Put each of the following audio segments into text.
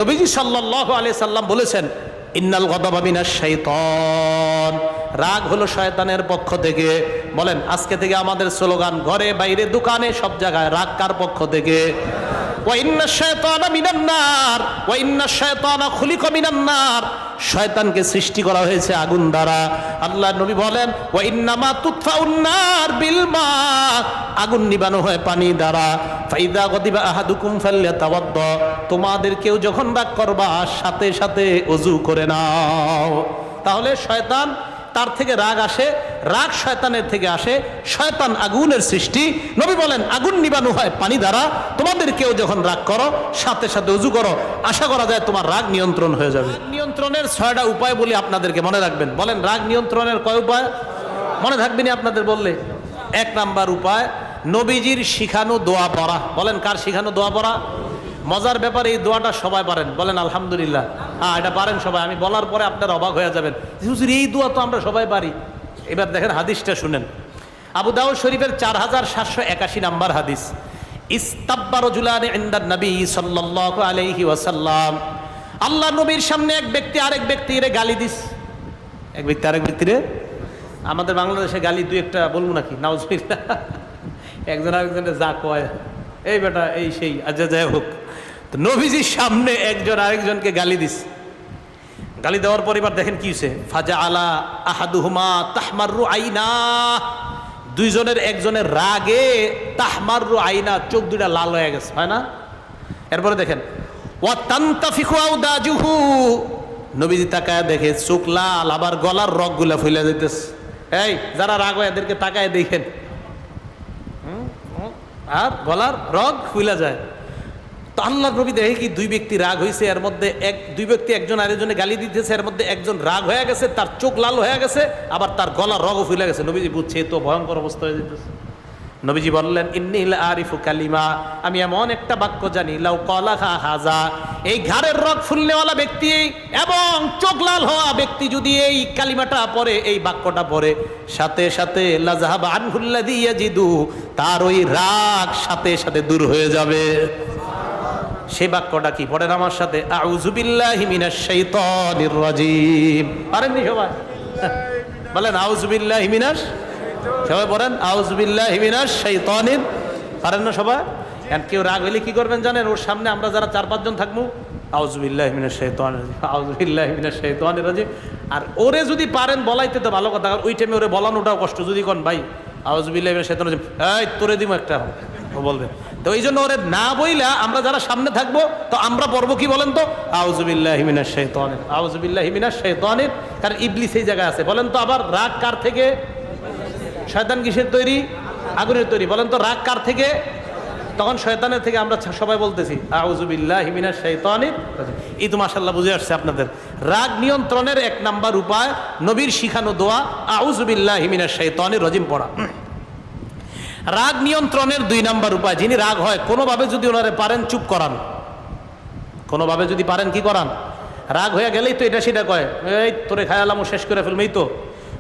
নবীজি সাল্লাল্লাহু আলাইহি সাল্লাম বলেছেন, ইন্নাল গদাবা মিনাশ শাইতান, রাগ হলো শয়তানের পক্ষ থেকে। বলেন আজকে থেকে আমাদের স্লোগান, ঘরে বাইরে দোকানে সব জায়গায়, রাগ কার পক্ষ থেকে? ওয়া ইন্নাশ শাইতানা মিনান নার ওয়া ইন্নাশ শাইতানা খুলিকা মিনান নার, শয়তানকে সৃষ্টি করা হয়েছে আগুন দ্বারা। আল্লাহর নবী বলেন, ওয়া ইন্নামা তুতফাউন নার বিল মা, আগুন নিবানো হয় পানি দ্বারা। ফাইদা গদিবা আহাদুকুম ফালইয়াতাওয়াদ্দা, তোমাদের কেউ যখন রাগ করবা সাথে সাথে ওযু করে নাও। তাহলে শয়তান তার থেকে রাগ আসে, রাগ শয়তানের থেকে আসে, শয়তান আগুনের সৃষ্টি। নবী বলেন আগুন নিবানো হয় পানি দ্বারা, তোমাদের কেউ যখন রাগ করো সাথে সাথে ওযু করো, আশা করা যায় তোমার রাগ নিয়ন্ত্রণ হয়ে যাবে। রাগ নিয়ন্ত্রণের 6টা উপায় বলি আপনাদেরকে, মনে রাখবেন। বলেন রাগ নিয়ন্ত্রণের কয় উপায় মনে থাকবেনি আপনাদের বললে? 1 নাম্বার উপায়, নবীজির শিখানো দোয়া পড়া। বলেন কার শিখানো দোয়া পড়া? মজার ব্যাপার, এই দোয়াটা সবাই পারেন। বলেন আলহামদুলিল্লাহ। হ্যাঁ, এটা পারেন সবাই। আমি বলার পরে আপনারা অবাক হয়ে যাবেন, হুজুর এই দোয়া তো আমরা সবাই পারি। এবার দেখেন হাদিসটা শুনেন। আবু দাউদ শরীফের 4781 নাম্বার হাদিস। ইস্তাব্বা রাজুলানি ইনদান নবী সাল্লাল্লাহু আলাইহি ওয়াসাল্লাম, আল্লাহ নবীর সামনে এক ব্যক্তি আরেক ব্যক্তিরে গালি দিস। এক ব্যক্তি আরেক ব্যক্তিরে, আমাদের বাংলাদেশে গালি দুই একটা বলবো নাকি, নাউজুবিল্লাহ, একজন আরেকজনের যা কয়, এই বেটা এই সেই, আচ্ছা যাই হোক। তো নবীজির সামনে একজন আরেকজনকে গালি দিস। গালি দেওয়ার পর এবার দেখেন কি হয়েছে, ফাজা আলা আহাদুহুমা তাহমাররু আইনা, দুইজনের একজনের রাগে তাহমাররু আইনা, চোখ দুইটা লাল হয়ে গেছে, হয় না? এরপরে দেখেন ওয়া তানতাফিকু আউদাজুহু, নবীজি তাকায় দেখে চোখ লাল, আবার গলার রগগুলা ফুলে যাইতেছে। এই যারা রাগ হয় এদেরকে তাকায় দেখেন, আর গলার রগ ফুলে যায়। তো আল্লাহর নবী দেখে কি দুই ব্যক্তি রাগ হয়েছে, এর মধ্যে দুই ব্যক্তি একজন আরেকজনে গালি দিতেছে, এর মধ্যে একজন রাগ হয়ে গেছে, তার চোখ লাল হয়ে গেছে, আবার তার গলার রগও ফুলে গেছে। নবীজি বুঝছে তো ভয়ঙ্কর অবস্থা হয়ে যেতেছে। নবীজি বললেন, ইন্নী লা আরিফু কালিমা, আমি এমন একটা বাক্য জানি, লাউ ক্বালাহা হাযা, এই ঘাড়ের রগ ফুলনেওয়ালা ব্যক্তি এবং চোখ লাল হওয়া ব্যক্তি যদি এই কালিমাটা পড়ে, এই বাক্যটা পড়ে, সাথে সাথে লাযাহাবা আনহুল্লাযী ইয়াজিদু, তার ওই রাগ সাথে সাথে দূর হয়ে যাবে। সেই বাক্যটা কি? পড়েন আমার সাথে, আউযু বিল্লাহি মিনাশ শাইতানির রাজীম। পারেননি সবাই? বলেন আউযু বিল্লাহি মিনাশ, সবাই পড়েন আউযু বিল্লাহি মিনাশ শাইতানির। পারেন না সবাই? এখন কেউ রাগ হইলে কি করবেন জানেন? ওর সামনে আমরা যারা 4-5 জন থাকবো, আউযু বিল্লাহি মিনাশ শাইতানির রাজীম, আউযু বিল্লাহি মিনাশ শাইতানির রাজীম। আর ওরে যদি পারেন বলাইতে তো ভালো কথা, কারণ ওই টাইমে ওরে বলানোটাও কষ্ট। যদি কোন ভাই আউযু বিল্লাহি মিনাশ শাইতানির রাজীম, এই তোরে দিমু একটা, ও বলবে। তো এই জন্য ওরে না বইলা আমরা যারা সামনে থাকবো, তো আমরা পড়বো কি বলেন তো? আউযু বিল্লাহি মিনাশ শাইতানির, আউযু বিল্লাহি মিনাশ শাইতানির। কারণ ইবলিস এই জায়গায় আছে। বলেন তো আবার রাগ কার থেকে? শয়তান কিসের তৈরি? আগুনের তৈরি। বলেন তো রাগ কার থেকে? তখন শয়তানের থেকে। আমরা সবাই বলতেছি আউযু বিল্লাহি মিনাশ শাইতানির রাজীম। এই তো মাশাআল্লাহ বুঝে আসছে আপনাদের। রাগ নিয়ন্ত্রণের 1 নাম্বার উপায়, নবীর শিখানো দোয়া আউযু বিল্লাহি মিনাশ শাইতানির রাজীম পড়া। রাগ নিয়ন্ত্রণের 2 নাম্বার উপায়, যিনি রাগ হয় কোনোভাবে যদি ওনারে পারেন চুপ করান, কোনোভাবে যদি পারেন কি করান? রাগ হয়ে গেলেই তো এটা সেটা কয়, এই তোরে খায়ালাম শেষ করে ফেলবেই তো।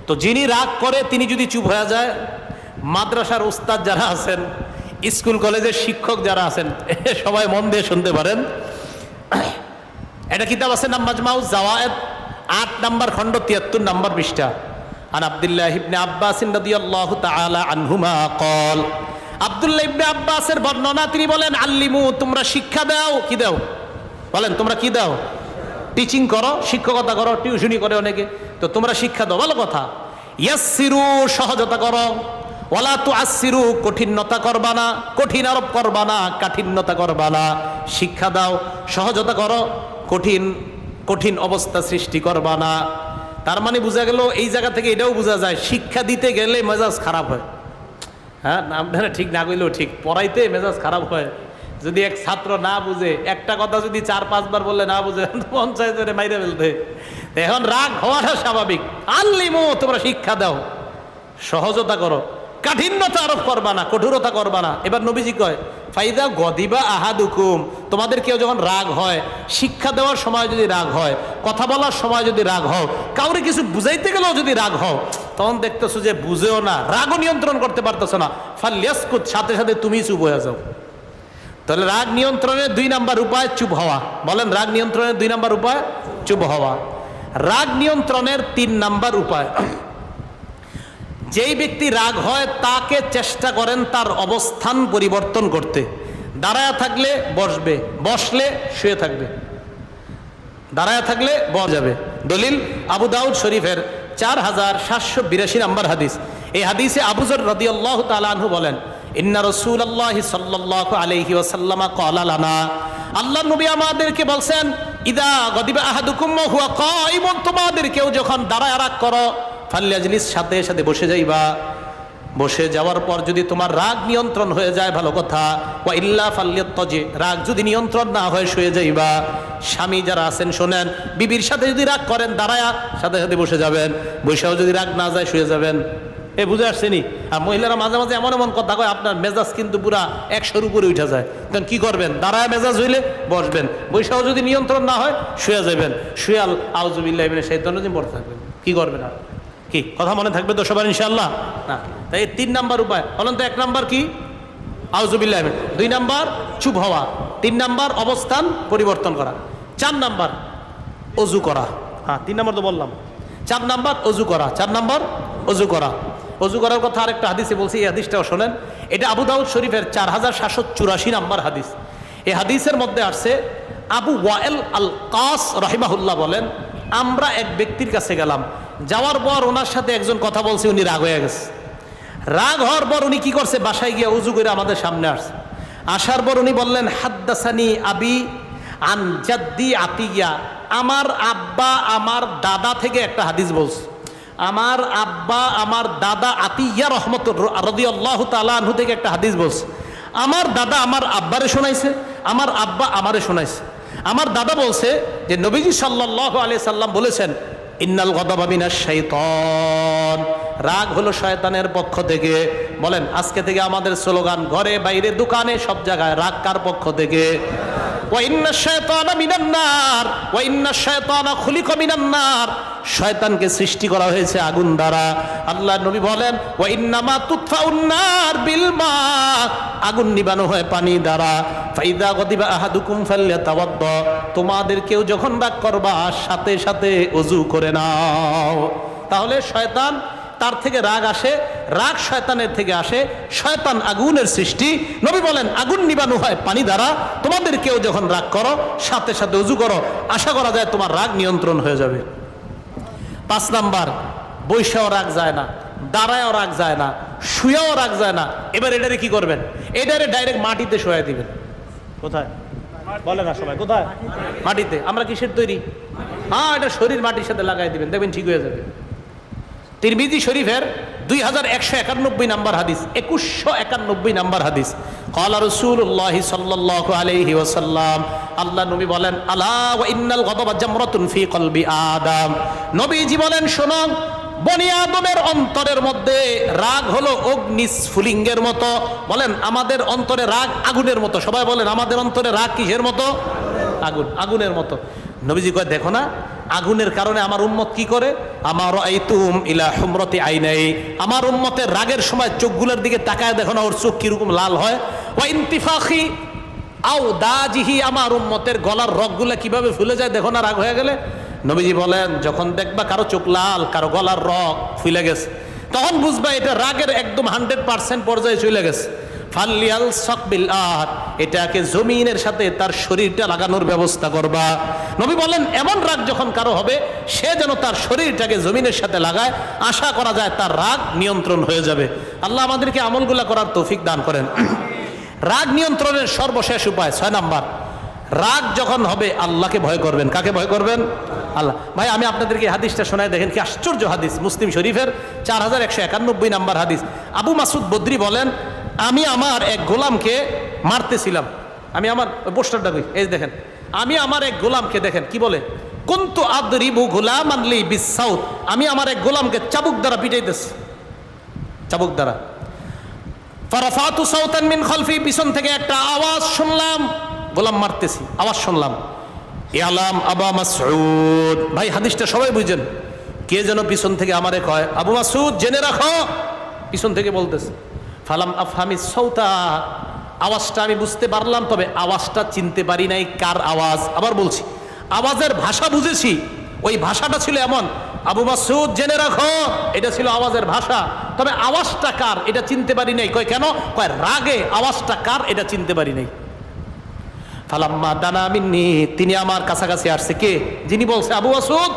তো যিনি রাগ করে তিনি যদি চুপ হয়ে যায়, মাদ্রাসার উস্তাদ যারা আছেন, স্কুল কলেজের শিক্ষক যারা আছেন, সবাই মন দিয়ে শুনতে পারেন। এটা কিতাব আছে নাম মাজমাউজ জাওয়ায়েদ, 8 নাম্বার খণ্ড 73 নাম্বার পৃষ্ঠা। আন আব্দুল্লাহ ইবনে আব্বাস রাদিয়াল্লাহু তাআলা আনহুমা قال, আব্দুল্লাহ ইবনে আব্বাসের বর্ণনা, তিনি বলেন, আল্লিমু, তোমরা শিক্ষা দাও। কি দাও? বলেন তোমরা কি দাও? টিচিং করো, শিক্ষকতা করো, টিউশনি করে অনেকে, তো তোমরা শিক্ষা দাও, ভালো কথা। ইয়াসসিরু, সহজতা করো, ওয়ালা তুআসসিরু, কঠিনতা করবা না, কঠিন আরোপ করবা না, কাঠিন্যতা করবা না। শিক্ষা দাও, সহজতা করো, কঠিন কঠিন অবস্থা সৃষ্টি করবা না। তার মানে বোঝা গেল, এই জায়গা থেকে এটাও বোঝা যায় শিক্ষা দিতে গেলে মেজাজ খারাপ হয়। হ্যাঁ, আপনারা ঠিক না কইলেও ঠিক, পড়াইতে মেজাজ খারাপ হয়। যদি এক ছাত্র না বুঝে, একটা কথা যদি 4-5 বার বললে না বুঝে, পঞ্চায়েত করে মাইরে ফেলতে। এখন রাগ হওয়াটা স্বাভাবিক। আল্লিমু, তোমরা শিক্ষা দাও, সহজতা করো, কাঠিন্যতা আরোপ করবা না, কঠোরতা করবা না। এবার নবীজি কয়, ফাইদা গদিবা আহাদুকুম, তোমাদের কেউ যখন রাগ হয়, শিক্ষা দেওয়ার সময় যদি রাগ হয়, কথা বলার সময় যদি রাগ হও, কাউরে কিছু বুঝাইতে গেলেও যদি রাগ হও, তখন দেখতেছো যে বুঝেও না, রাগও নিয়ন্ত্রণ করতে পারতেছো না, ফালইয়াসকুত, সাথে সাথে তুমি চুপ হয়ে যাও। তাহলে রাগ নিয়ন্ত্রণের 2 নাম্বার উপায় চুপ হওয়া। বলেন, রাগ নিয়ন্ত্রণের 2 নাম্বার উপায় চুপ হওয়া। রাগ নিয়ন্ত্রণের 3 নাম্বার উপায়, যেই ব্যক্তি রাগ হয় তাকে চেষ্টা করেন তার অবস্থান পরিবর্তন করতে। দাঁড়ায় থাকলে বসবে, বসলে শুয়ে থাকবে, দাঁড়ায় থাকলে বসা যাবে। দলিল আবু দাউদ শরীফের 4782 নাম্বার হাদিস। এই হাদিসে আবু যর রাদিয়াল্লাহু তাআলা আনহু বলেন, ইন্না রাসূলুল্লাহি সাল্লাল্লাহু আলাইহি ওয়াসাল্লাম ক্বালা লানা, আল্লাহর নবী আমাদেরকে বলছেন, ইদা গাদিবা আহাদুকুম ওয়া হুয়া কাইমুন, তোমাদের কেউ যখন দাঁড়ায় রাগ করো, ফালইয়াজলিস, সাথে সাথে বসে যাইবা। বসে যাওয়ার পর যদি তোমার রাগ নিয়ন্ত্রণ হয়ে যায় ভালো কথা, ওয়া ইল্লা ফালইয়াত্তাজি, রাগ যদি নিয়ন্ত্রণ না হয় শুয়ে যাইবা। স্বামী যারা আছেন শোনেন, বিবির সাথে যদি রাগ করেন দাঁড়ায়া সাথে সাথে বসে যাবেন, বসেও যদি রাগ না যায় শুয়ে যাবেন। এ বুঝে আসছেনি? আর মহিলারা মাঝে মাঝে এমন এমন কথা কয়, আপনার মেজাজ কিন্তু পুরা 100-র উপরে উঠে যায়, তখন কি করবেন? দাঁড়ায় মেজাজ হইলে বসবেন, বসেও যদি নিয়ন্ত্রণ না হয় শুয়ে যাবেন। শুয়াল আউযুবিল্লাহি মিনাশ শাইতানির রাজিম পড়তে থাকবেন। কি করবেন? আর কি কথা মনে থাকবে তো সবার ইনশাআল্লাহ? না, তাই 3 নাম্বার উপায় বলেন তো। 1 নাম্বার কি? আউযুবিল্লাহি। 2 নাম্বার চুপ হওয়া। 3 নাম্বার অবস্থান পরিবর্তন করা। 4 নাম্বার অজু করা। হ্যাঁ, 3 নাম্বার তো বললাম। 4 নাম্বার অজু করা। 4 নাম্বার অজু করা। অজু করার কথা আরেকটা হাদিসে বলছি, এই হাদিসটাও শোনেন। এটা আবু দাউদ শরীফের 4784 নাম্বার হাদিস। এই হাদিসের মধ্যে আসছে, আবু ওয়াইল আল কাস রাহিমাহুল্লাহ বলেন, আমরা এক ব্যক্তির কাছে গেলাম, যাওয়ার পর ওনার সাথে একজন কথা বলছে, উনি রাগ হয়ে গেছে। রাগ হওয়ার পর উনি কি করছে? বাসায় গিয়ে উজু করে আমাদের সামনে আসছে। আসার পর উনি বললেন, হাদ্দাসানি আবি আন জাদ্দি আতিয়া, আমার আব্বা আমার দাদা থেকে একটা হাদিস বলছে। আমার আব্বা আমার দাদা আতিয়া রাদিয়াল্লাহু তাআলা আনহু থেকে একটা হাদিস বলছে। আমার দাদা আমার আব্বারে শোনাইছে, আমার আব্বা আমারে শোনাইছে। আমার দাদা বলছে যে নবীজি সাল্লাল্লাহু আলাইহি সাল্লাম বলেছেন, ইন্নাল গাদাবা মিনাশ শাইতান, রাগ হলো শয়তানের পক্ষ থেকে। বলেন, আজকে থেকে আমাদের স্লোগান, ঘরে বাইরে দোকানে সব জায়গায়, রাগ কার পক্ষ থেকে? ওয়া ইন্নাশ শাইতানা মিনান নার ওয়া ইন্নাশ শাইতানা খুলিকা মিনান নার, শয়তানকে সৃষ্টি করা হয়েছে আগুন দ্বারা। আল্লাহর নবী বলেন, ওয়া ইন্নামা তুতফাউন নার বিল মা, আগুন নিবানো হয় পানি দ্বারা। ফাইদা গাদিবা আহাদুকুম ফালইয়াতাওয়াদ্দা, তোমাদের কেউ যখন রাগ করবা সাথে সাথে ওযু করে নাও। তাহলে শয়তান, তার থেকে রাগ আসে, রাগ শয়তানের থেকে আসে, শয়তান আগুনের সৃষ্টি। নবী বলেন, আগুন নিবানো হয় পানি দ্বারা। তোমাদের কেউ যখন রাগ করো সাথে সাথে ওযু করো, আশা করা যায় তোমার রাগ নিয়ন্ত্রণ হয়ে যাবে। 5 নাম্বার, বৈশাও রাগ যায় না, দাঁড়ায়ও রাগ যায় না, শুয়েও রাগ যায় না। এবার এটারে কি করবেন? এটারে ডাইরেক্ট মাটিতে শোয়া দিবেন। কোথায় বলে না সবাই? কোথায়? মাটিতে। আমরা কিসের তৈরি? হ্যাঁ, এটা শরীর মাটির সাথে লাগাই দিবেন, দেখবেন ঠিক হয়ে যাবে। তিরমিজি শরীফের 2191 নাম্বার হাদিস, 2191 নাম্বার হাদিস। ক্বালা রাসূলুল্লাহি সাল্লাল্লাহু আলাইহি ওয়াসাল্লাম, আল্লাহ নবী বলেন, আলা ওয়া ইন্নাল গাদাবা জামরাতুন ফি কলবি আদম, নবীজি বলেন, শোনো, বনি আদমের অন্তরের মধ্যে রাগ হলো অগ্নি স্ফুলিঙ্গের মতো। বলেন, আমাদের অন্তরে রাগ আগুনের মতো। সবাই বলেন, আমাদের অন্তরে রাগ কিসের মতো? আগুন, আগুনের মতো। নবীজি কয়, দেখো না আগুনের কারণে আমার উম্মত কি করে? আমার আইতুম ইলা হুমরাতি আইনাই, আমার উম্মতের রাগের সময় চোখগুলোর দিকে তাকায় দেখো না, ওর চোখ কিরকম লাল হয়। ওয়া ইনতিফাখি আও দাজিহি, আমার উম্মতের গলার রগগুলা কিভাবে ফুলে যায় দেখো না রাগ হয়ে গেলে। নবীজি বলেন, যখন দেখবা কারো চোখ লাল, কারো গলার রগ ফুলে গেছে, তখন বুঝবা এটা রাগের একদম 100% পর্যায়ে চলে গেছে। ফালিয়াল সাকবিল আদ, এটাকে জমিনের সাথে তার শরীরটা লাগানোর ব্যবস্থা করবা। নবী বলেন, এমন রাগ যখন কারো হবে, সে যেন তার শরীরটাকে জমিনের সাথে লাগায়, আশা করা যায় তার রাগ নিয়ন্ত্রণ হয়ে যাবে। আল্লাহ আমাদেরকে আমলগুলা করার তৌফিক দান করেন। রাগ নিয়ন্ত্রণের সর্বশেষ উপায় 6 নাম্বার, রাগ যখন হবে আল্লাহকে ভয় করবেন। কাকে ভয় করবেন? আল্লাহ। ভাই, আমি আপনাদেরকে হাদিসটা শোনায়, দেখেন কি আশ্চর্য হাদিস। মুসলিম শরীফের 4191 নাম্বার হাদিস। আবু মাসুদ বদরি বলেন, আমি আমার এক গোলামকে মারতেছিলাম। আমি আমার পোস্টারটা কই, এই দেখেন, আমি আমার এক গোলামকে, দেখেন কি বলে, কুনতু আদরিবু গুলামান লি বিসাউত, আমি আমার এক গোলামকে চাবুক দ্বারা পিটাইতেছি, চাবুক দ্বারা। ফারাফাতু সাউতান মিন খালফি, পিছন থেকে একটা আওয়াজ শুনলাম, গোলাম মারতেছি, আওয়াজ শুনলাম। ইয়ালাম আবা মাসউদ, ভাই হাদিসটা সবাই বুঝেন, কে যেন পিছন থেকে আমারে কয়, আবু মাসউদ জেনে রাখো, পিছন থেকে বলতেছে। ফালাম আফহামি সৌতা, আওয়াজটা আমি বুঝতে পারলাম, তবে আওয়াজটা চিনতে পারি নাই কার আওয়াজ। আবার বলছি, আওয়াজের ভাষা বুঝেছি, ওই ভাষাটা ছিল এমন, আবু মাসউদ জেনে রাখো, এটা ছিল আওয়াজের ভাষা, তবে আওয়াজটা কার এটা চিনতে পারি নাই। কয় কেন? কয় রাগে আওয়াজটা কার এটা চিনতে পারি নাই। ফালাম্মা দানা মিন্নি, তিনি আমার কাছাকাছি আসছে। কে? যিনি বলছে আবু মাসউদ।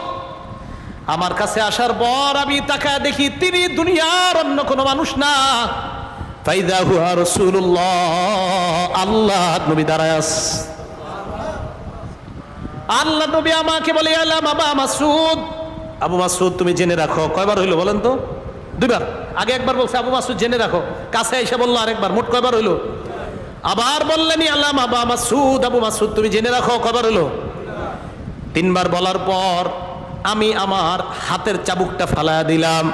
আমার কাছে আসার পর আমি তাকায় দেখি তিনি দুনিয়ার অন্য কোনো মানুষ না, ফাইদা হুয়া রাসূলুল্লাহ, আল্লাহ নবী দাঁড়ায় আছে। আল্লাহ নবী আমাকে বলে, আলাম আবু মাসউদ, আবু মাসউদ তুমি জেনে রাখো। কয়বার হইলো বলেন তো? দুইবার। আগে একবার বলছে আবু মাসউদ জেনে রাখো, কাছে এসে বললো আরেকবার, মোট কয়বার হইলো? আবার বললেন আলাম আবু মাসউদ, আবু মাসউদ তুমি জেনে রাখো। কয়বার হইলো? তিনবার বলার পর আমি আমার হাতের চাবুকটা ফালায়া দিলাম।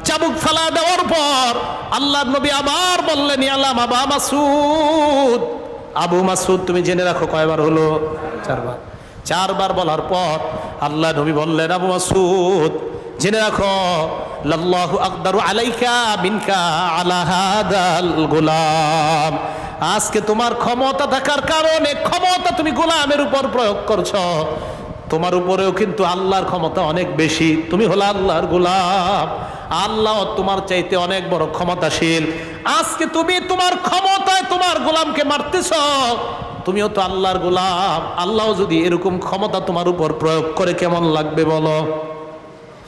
চাবুক ফালা দেওয়ার পর আল্লাহ নবী আবার বললেন, আলাম আবু মাসউদ, আবু মাসউদ তুমি জেনে রাখো। কয়বার হলো? চারবার। চারবার বলার পর আল্লাহ নবী বললেন, আবু মাসউদ জেনে রাখো, লাল্লাহু আকদারু আলাইকা মিনকা আলা হাদাল গোলাম, আজকে তোমার ক্ষমতা থাকার কারণে ক্ষমতা তুমি গোলামের উপর প্রয়োগ করছো, তোমার উপরেও কিন্তু আল্লাহর ক্ষমতা অনেক বেশি, তুমি হলো আল্লাহর গোলাম, আল্লাহ তোমার চাইতে অনেক বড় ক্ষমতাশীল। আজকে তুমি তোমার ক্ষমতায় তোমার গোলামকে মারতেছ, তুমিও তো আল্লাহর গোলাম, আল্লাহ যদি এরকম ক্ষমতা তোমার উপর প্রয়োগ করে কেমন লাগবে বলো?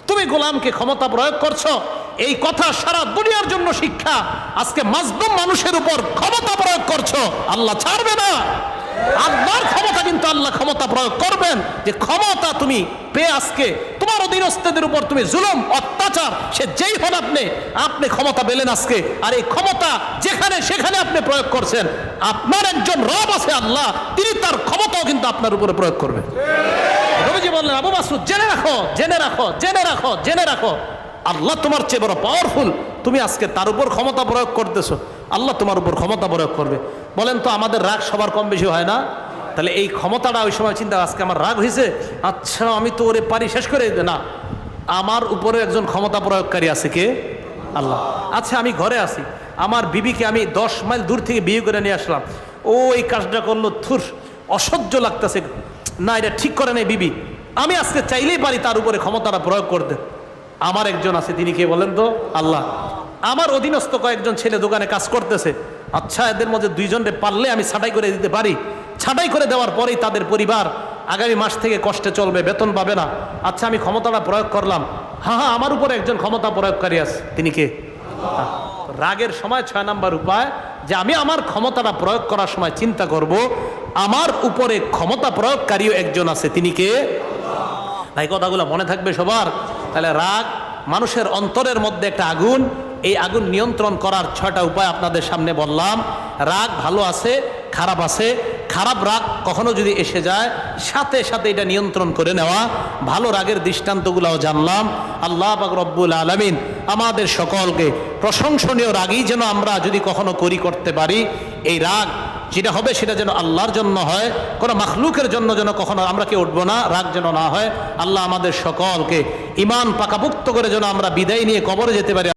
তুমি গোলামকে ক্ষমতা প্রয়োগ করছো, এই কথা সারা দুনিয়ার জন্য শিক্ষা। আজকে মাজলুম মানুষের উপর ক্ষমতা প্রয়োগ করছো, আল্লাহ ছাড়বে না। আল্লাহর ক্ষমতা কিন্তু আল্লাহ ক্ষমতা প্রয়োগ করবেন, যে ক্ষমতা তুমি পেয়ে আজকে তোমার অধীনস্থদের উপর তুমি জুলুম অত্যাচার, সে যেই হন আপনি ক্ষমতা পেলেন আজকে, আর এই ক্ষমতা যেখানে সেখানে আপনি প্রয়োগ করছেন, আপনার একজন রব আছে আল্লাহ, তিনি তার ক্ষমতাও কিন্তু আপনার উপরে প্রয়োগ করবেন। নবীজি বললেন, আবু মাসউদ জেনে রাখো, জেনে রাখো, জেনে রাখো, জেনে রাখো, আল্লাহ তোমার চেয়ে বড় পাওয়ারফুল, তুমি আজকে তার উপর ক্ষমতা প্রয়োগ করতেছো, আল্লাহ তোমার উপর ক্ষমতা প্রয়োগ করবে। বলেন তো আমাদের রাগ সবার কম বেশি হয় না? তাহলে এই ক্ষমতাটা ওই সময় চিন্তা, আজকে আমার রাগ হয়েছে, আচ্ছা আমি তো ওরে পারি শেষ করে দিতে না, আমার উপরে একজন ক্ষমতা প্রয়োগকারী আছে। কে? আল্লাহ। আচ্ছা আমি ঘরে আছি, আমার বিবিকে আমি 10 মাইল দূর থেকে বিয়ে করে নিয়ে আসলাম, ও এই কাজটা করলো, থুর অসহ্য লাগতেছে, না এটা ঠিক করে নেই বিবি, আমি আজকে চাইলেই পারি তার উপরে ক্ষমতাটা প্রয়োগ করতে। আমার একজন আছে, তিনি কে বলেন তো? আল্লাহ। আমার অধীনস্থ কয়েকজন ছেলে দোকানে কাজ করতেছে, আচ্ছা এদের মধ্যে 2 জনরে পারলে আমি ছাঁটাই করে দিতে পারি, ছাঁটাই করে দেওয়ার পরেই তাদের পরিবার আগামী মাস থেকে কষ্টে চলবে, বেতন পাবে না। আচ্ছা আমি ক্ষমতাটা প্রয়োগ করলাম, হ্যাঁ হ্যাঁ আমার উপরে একজন ক্ষমতা প্রয়োগকারী আছে, তিনি কে? রাগের সময় 6 নাম্বার উপায়, যে আমি আমার ক্ষমতাটা প্রয়োগ করার সময় চিন্তা করব আমার উপরে ক্ষমতা প্রয়োগকারীও একজন আছে, তিনি কে? ভাই কথাগুলো মনে থাকবে সবার। তাহলে রাগ মানুষের অন্তরের মধ্যে একটা আগুন, এই আগুন নিয়ন্ত্রণ করার 6টা উপায় আপনাদের সামনে বললাম। রাগ ভালো আছে, খারাপ আছে, খারাপ রাগ কখনো যদি এসে যায় সাথে সাথে এটা নিয়ন্ত্রণ করে নেওয়া, ভালো রাগের দৃষ্টান্তগুলোও জানলাম। আল্লাহ পাক রব্বুল আলামিন আমাদের সকলকে প্রশংসনীয় রাগই যেন আমরা যদি কখনো করতে পারি, এই রাগ যেটা হবে সেটা যেন আল্লাহর জন্য হয়, কোনো মাখলুকের জন্য যেন কখনো আমরা কেউ উঠবো না, রাগ যেন না হয়। আল্লাহ আমাদের সকলকে ঈমান পাকাপোক্ত করে যেন আমরা বিদায় নিয়ে কবরে যেতে পারি।